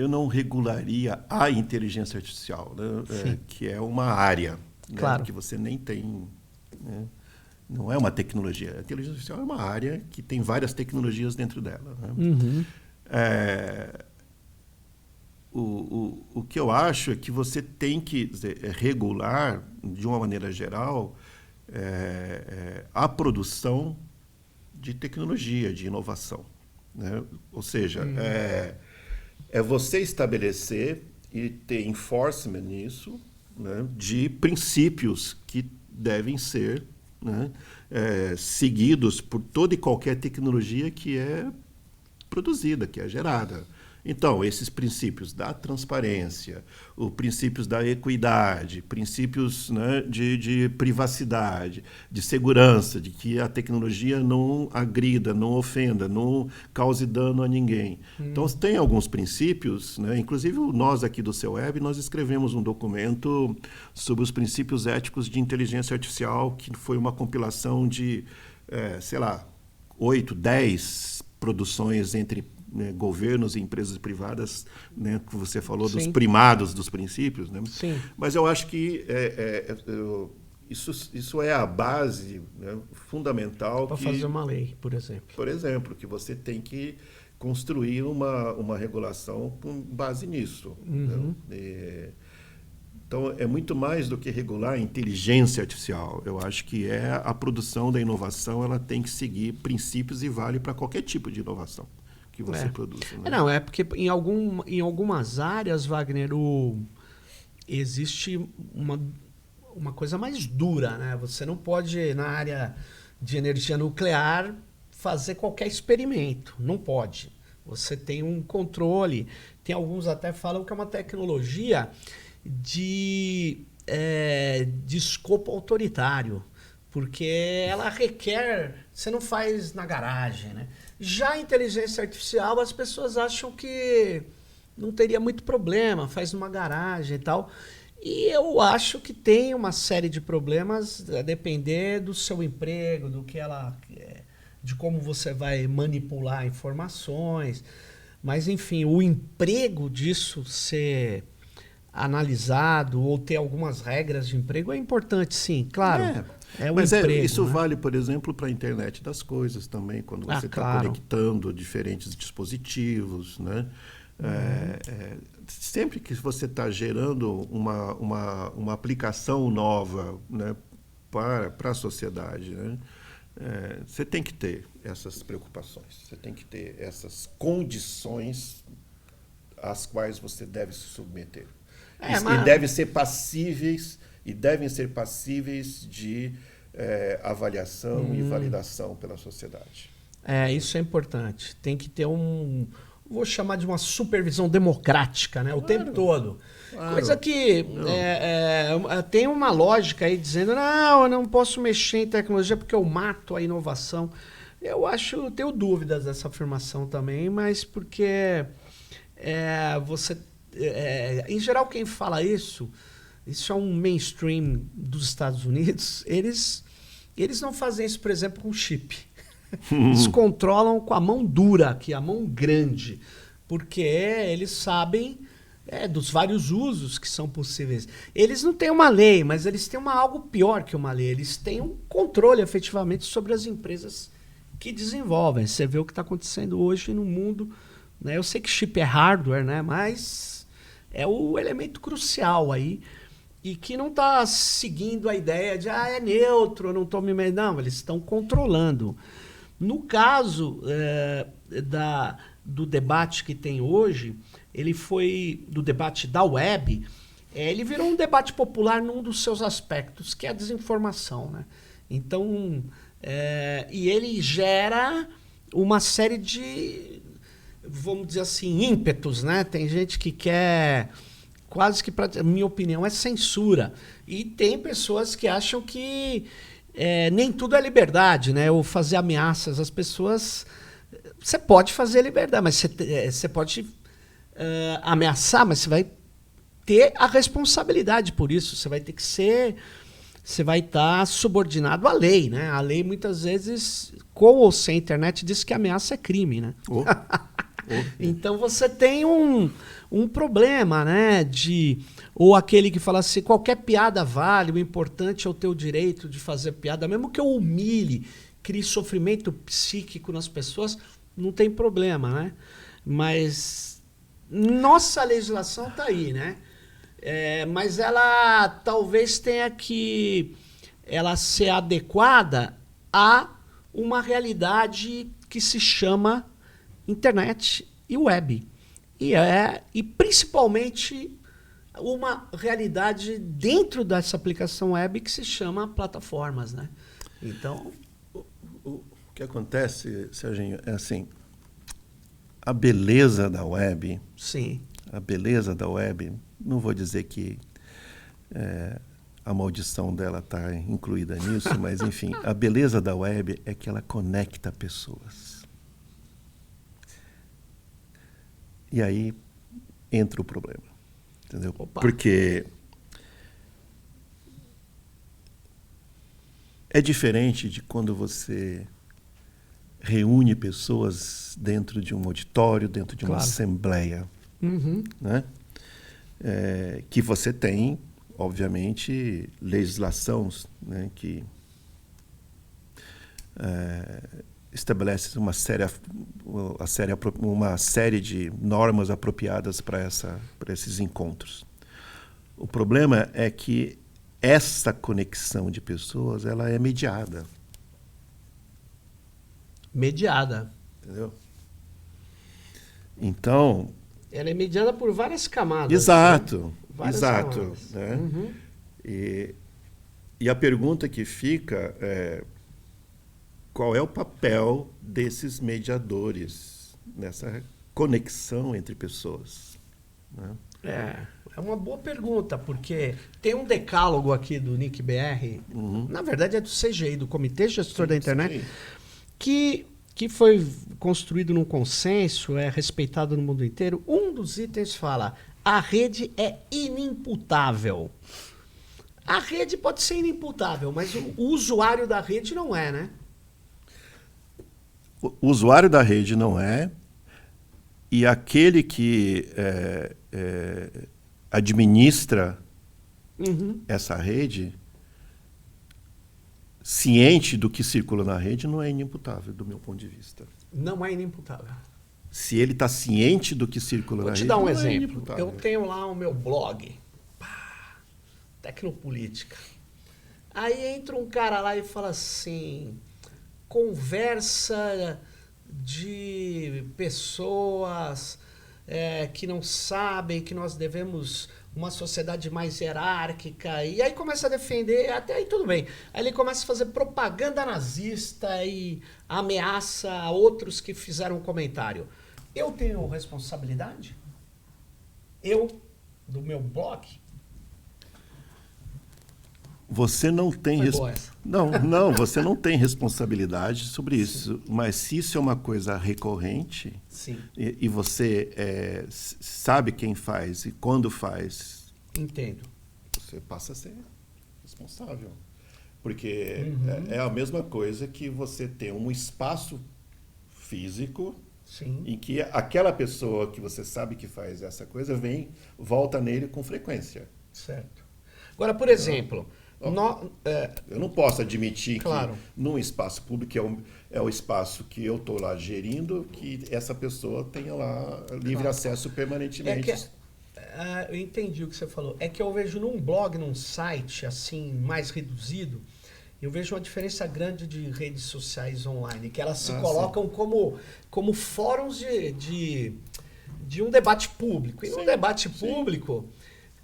não regularia a inteligência artificial, né? Que é uma área, claro, né? Que você nem tem, né? Não é uma tecnologia. A inteligência artificial é uma área que tem várias tecnologias dentro dela. Né? O que eu acho é que você tem que regular, de uma maneira geral, a produção de tecnologia, de inovação. Né? Ou seja, é você estabelecer e ter enforcement nisso, né, de princípios que devem ser, né, seguidos por toda e qualquer tecnologia que é produzida, que é gerada. Então, esses princípios da transparência, os princípios da equidade, princípios, né, de privacidade, de segurança, de que a tecnologia não agrida, não ofenda, não cause dano a ninguém. Então, tem alguns princípios, né, inclusive nós aqui do CEWeb, nós escrevemos um documento sobre os princípios éticos de inteligência artificial, que foi uma compilação de, 8, 10 produções entre, né, governos e empresas privadas, né, que você falou, dos primados dos princípios. Né? Sim. Mas eu acho que isso é a base, né, fundamental. Para fazer uma lei, por exemplo. Por exemplo, que você tem que construir uma regulação com base nisso. Né? Então, é muito mais do que regular a inteligência artificial. Eu acho que a produção da inovação, ela tem que seguir princípios e vale para qualquer tipo de inovação que você produz. Né? Não, é porque em algumas áreas, Wagner, existe uma coisa mais dura, né? Você não pode, na área de energia nuclear, fazer qualquer experimento. Não pode. Você tem um controle. Tem alguns até falam que é uma tecnologia de escopo autoritário, porque ela requer... Você não faz na garagem, né? Já a inteligência artificial, as pessoas acham que não teria muito problema, faz numa garagem e tal. E eu acho que tem uma série de problemas a depender do seu emprego, de como você vai manipular informações. Mas, enfim, o emprego disso ser analisado ou ter algumas regras de emprego é importante, sim, claro. Mas emprego, isso, né? vale, por exemplo, para a internet das coisas também, quando você está conectando diferentes dispositivos, né? Sempre que você está gerando uma aplicação nova, né, para a sociedade, né, você tem que ter essas preocupações, você tem que ter essas condições às quais você deve se submeter. E devem ser passíveis de avaliação e validação pela sociedade. Isso é importante. Tem que ter vou chamar de uma supervisão democrática, né? O tempo todo. Claro. Coisa que tem uma lógica aí dizendo, não, eu não posso mexer em tecnologia porque eu mato a inovação. Eu tenho dúvidas dessa afirmação também, mas porque em geral, quem fala isso é um mainstream dos Estados Unidos, eles não fazem isso, por exemplo, com chip. Eles controlam com a mão dura, aqui, a mão grande, porque eles sabem dos vários usos que são possíveis. Eles não têm uma lei, mas eles têm algo pior que uma lei. Eles têm um controle, efetivamente, sobre as empresas que desenvolvem. Você vê o que está acontecendo hoje no mundo, né? Eu sei que chip é hardware, né? Mas é o elemento crucial aí, e que não está seguindo a ideia de é neutro, eu não estou me... Não, eles estão controlando. No caso do debate que tem hoje, ele foi do debate da web, ele virou um debate popular num dos seus aspectos, que é a desinformação, né? Então, e ele gera uma série de, vamos dizer assim, ímpetos, né? Tem gente que quer, quase que, minha opinião, é censura. E tem pessoas que acham que nem tudo é liberdade, né? Ou fazer ameaças às pessoas. Você pode fazer liberdade, mas você pode ameaçar, mas você vai ter a responsabilidade por isso. Você vai ter que ser... Você vai estar subordinado à lei, né? A lei, muitas vezes, com ou sem internet, diz que ameaça é crime, né? Então você tem um problema, né? Ou aquele que fala assim, qualquer piada vale, o importante é o teu direito de fazer piada, mesmo que eu humilhe, crie sofrimento psíquico nas pessoas, não tem problema, né? Mas nossa legislação está aí, né? Mas ela talvez tenha que ela ser adequada a uma realidade que se chama internet e web. E principalmente uma realidade dentro dessa aplicação web que se chama plataformas, né? Então, o que acontece, Serginho, é assim, a beleza da web, sim. A beleza da web, não vou dizer que a maldição dela está incluída nisso, mas enfim, a beleza da web é que ela conecta pessoas. E aí entra o problema, entendeu? Opa. Porque é diferente de quando você reúne pessoas dentro de um auditório, dentro de uma assembleia, né? Que você tem, obviamente, legislação, né, que estabelece uma série de normas apropriadas para esses encontros. O problema é que essa conexão de pessoas, ela é mediada. Mediada. Entendeu? Então... ela é mediada por várias camadas. Exato, né? Várias exato. camadas. Né? E a pergunta que fica é: qual é o papel desses mediadores nessa conexão entre pessoas? Né? É uma boa pergunta, porque tem um decálogo aqui do NIC-BR, na verdade é do CGI, do Comitê Gestor da Internet, que foi construído num consenso, é respeitado no mundo inteiro. Um dos itens fala: a rede é inimputável. A rede pode ser inimputável, mas o usuário da rede não é, né? O usuário da rede não é, e aquele que administra essa rede, ciente do que circula na rede, não é inimputável, do meu ponto de vista. Não é inimputável. Se ele está ciente do que circula na rede, vou te dar um não exemplo. é Eu tenho lá o meu blog, Tecnopolítica. Aí entra um cara lá e fala assim: conversa de pessoas que não sabem que nós devemos uma sociedade mais hierárquica, e aí começa a defender, até aí tudo bem. Aí ele começa a fazer propaganda nazista e ameaça a outros que fizeram um comentário. Eu tenho responsabilidade? Eu, do meu blog? Você não tem Foi boa essa. não, você não tem responsabilidade sobre isso. Mas se isso é uma coisa recorrente Sim. e você sabe quem faz e quando faz, Entendo. você passa a ser responsável. Porque é a mesma coisa que você ter um espaço físico Sim. em que aquela pessoa que você sabe que faz essa coisa volta nele com frequência. Certo. Agora, por exemplo, Eu não posso admitir Claro. que num espaço público, que é o espaço que eu estou lá gerindo, que essa pessoa tenha lá livre acesso permanentemente. Eu entendi o que você falou. É que eu vejo num blog, num site assim, mais reduzido, eu vejo uma diferença grande de redes sociais online, que elas se colocam como fóruns de um debate público. E no debate público,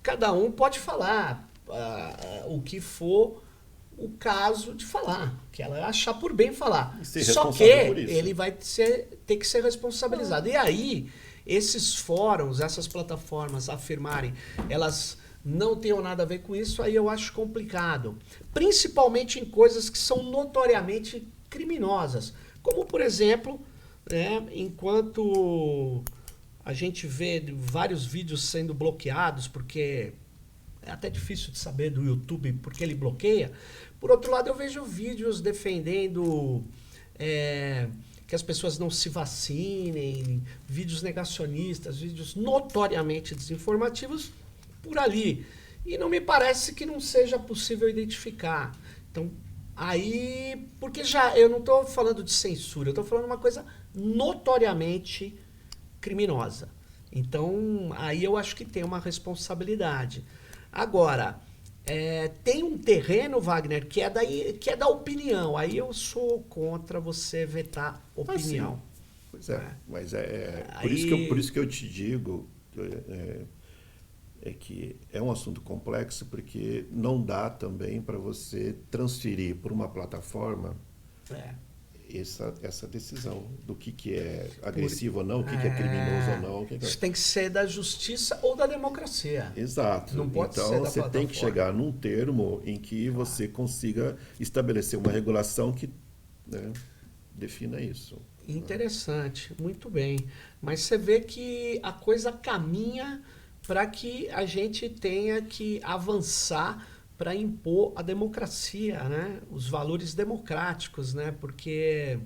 cada um pode falar o que for o caso de falar, que ela achar por bem falar. Só que ele vai ter que ser responsabilizado. E aí, esses fóruns, essas plataformas afirmarem, elas não tenham nada a ver com isso, aí eu acho complicado. Principalmente em coisas que são notoriamente criminosas. Como, por exemplo, enquanto a gente vê vários vídeos sendo bloqueados, porque é até difícil de saber do YouTube porque ele bloqueia. Por outro lado, eu vejo vídeos defendendo que as pessoas não se vacinem, vídeos negacionistas, vídeos notoriamente desinformativos por ali. E não me parece que não seja possível identificar. Então, aí... Porque eu não estou falando de censura, eu estou falando uma coisa notoriamente criminosa. Então, aí eu acho que tem uma responsabilidade. Agora, tem um terreno, Wagner, que é da opinião. Aí eu sou contra você vetar opinião. Pois é, mas por isso que eu te digo que é um assunto complexo, porque não dá também para você transferir por uma plataforma essa decisão do que é agressivo ou não, o que é criminoso ou não. Isso tem que ser da justiça ou da democracia. Exato. Não pode ser da Então você tem que chegar num termo em que você consiga estabelecer uma regulação que defina isso. Interessante, muito bem. Mas você vê que a coisa caminha para que a gente tenha que avançar para impor a democracia, né? Os valores democráticos, né? Porque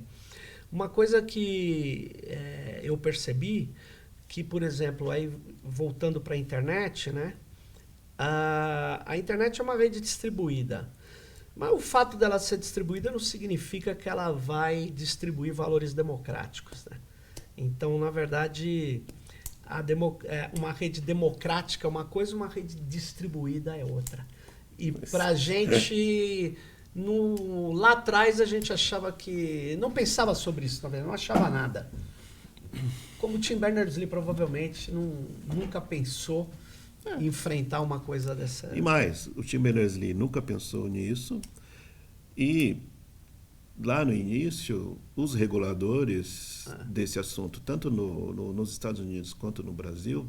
uma coisa que eu percebi, que, por exemplo, aí voltando para a internet, né? A internet é uma rede distribuída. Mas o fato dela ser distribuída não significa que ela vai distribuir valores democráticos, né? Então, na verdade, uma rede democrática é uma coisa, uma rede distribuída é outra. E pra gente, lá atrás a gente achava que... Não pensava sobre isso, na verdade, não achava nada. Como o Tim Berners-Lee provavelmente nunca pensou em enfrentar uma coisa dessa. E mais, o Tim Berners-Lee nunca pensou nisso. E lá no início, os reguladores desse assunto, tanto nos Estados Unidos quanto no Brasil,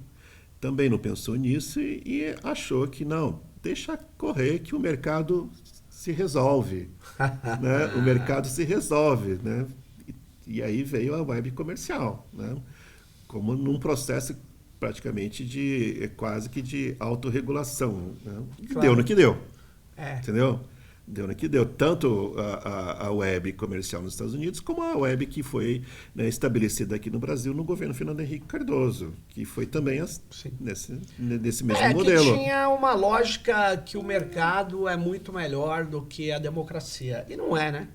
também não pensou nisso e achou que não, deixa correr que o mercado se resolve. Né? O mercado se resolve. Né? E aí veio a web comercial, né? Como num processo praticamente quase que de autorregulação. Né? Claro. Deu no que deu. Entendeu? Deu no que deu. Tanto a web comercial nos Estados Unidos, como a web que foi estabelecida aqui no Brasil no governo Fernando Henrique Cardoso, que foi também nesse mesmo modelo. Que tinha uma lógica que o mercado é muito melhor do que a democracia. E não é, né?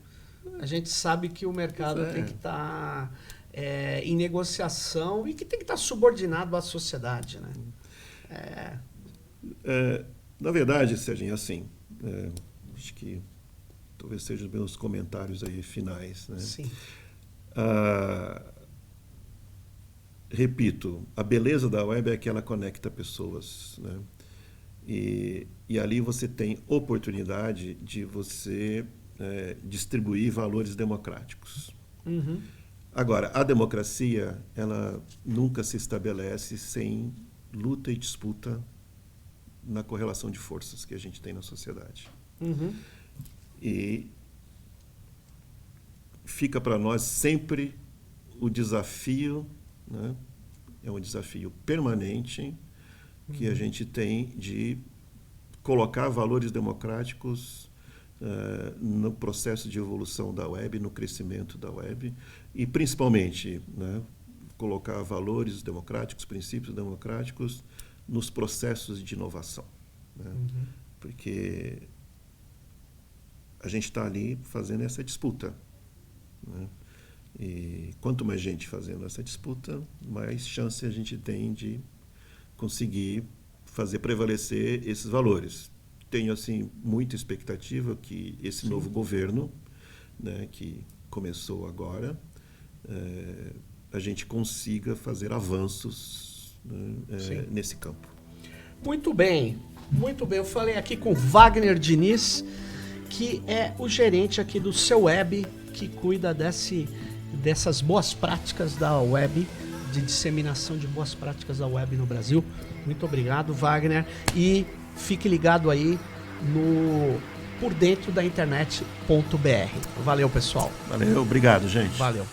A gente sabe que o mercado tem que estar em negociação e que tem que estar subordinado à sociedade, né? Na verdade, Serginho, assim... acho que talvez sejam os meus comentários aí finais. Né? Sim. Repito, a beleza da web é que ela conecta pessoas. Né? E ali você tem oportunidade de você distribuir valores democráticos. Uhum. Agora, a democracia, ela nunca se estabelece sem luta e disputa na correlação de forças que a gente tem na sociedade. E fica para nós sempre o desafio, né? É um desafio permanente que a gente tem de colocar valores democráticos no processo de evolução da web, no crescimento da web e, principalmente, né, colocar valores democráticos, princípios democráticos nos processos de inovação. Né? Porque a gente está ali fazendo essa disputa. Né? E quanto mais gente fazendo essa disputa, mais chance a gente tem de conseguir fazer prevalecer esses valores. Tenho, assim, muita expectativa que esse novo governo, né, que começou agora, a gente consiga fazer avanços, né, nesse campo. Muito bem, muito bem. Eu falei aqui com Wagner Diniz, que é o gerente aqui do Seu Web, que cuida dessas boas práticas da web, de disseminação de boas práticas da web no Brasil. Muito obrigado, Wagner. E fique ligado aí no Por Dentro da Internet.br. Valeu, pessoal. Valeu, obrigado, gente. Valeu.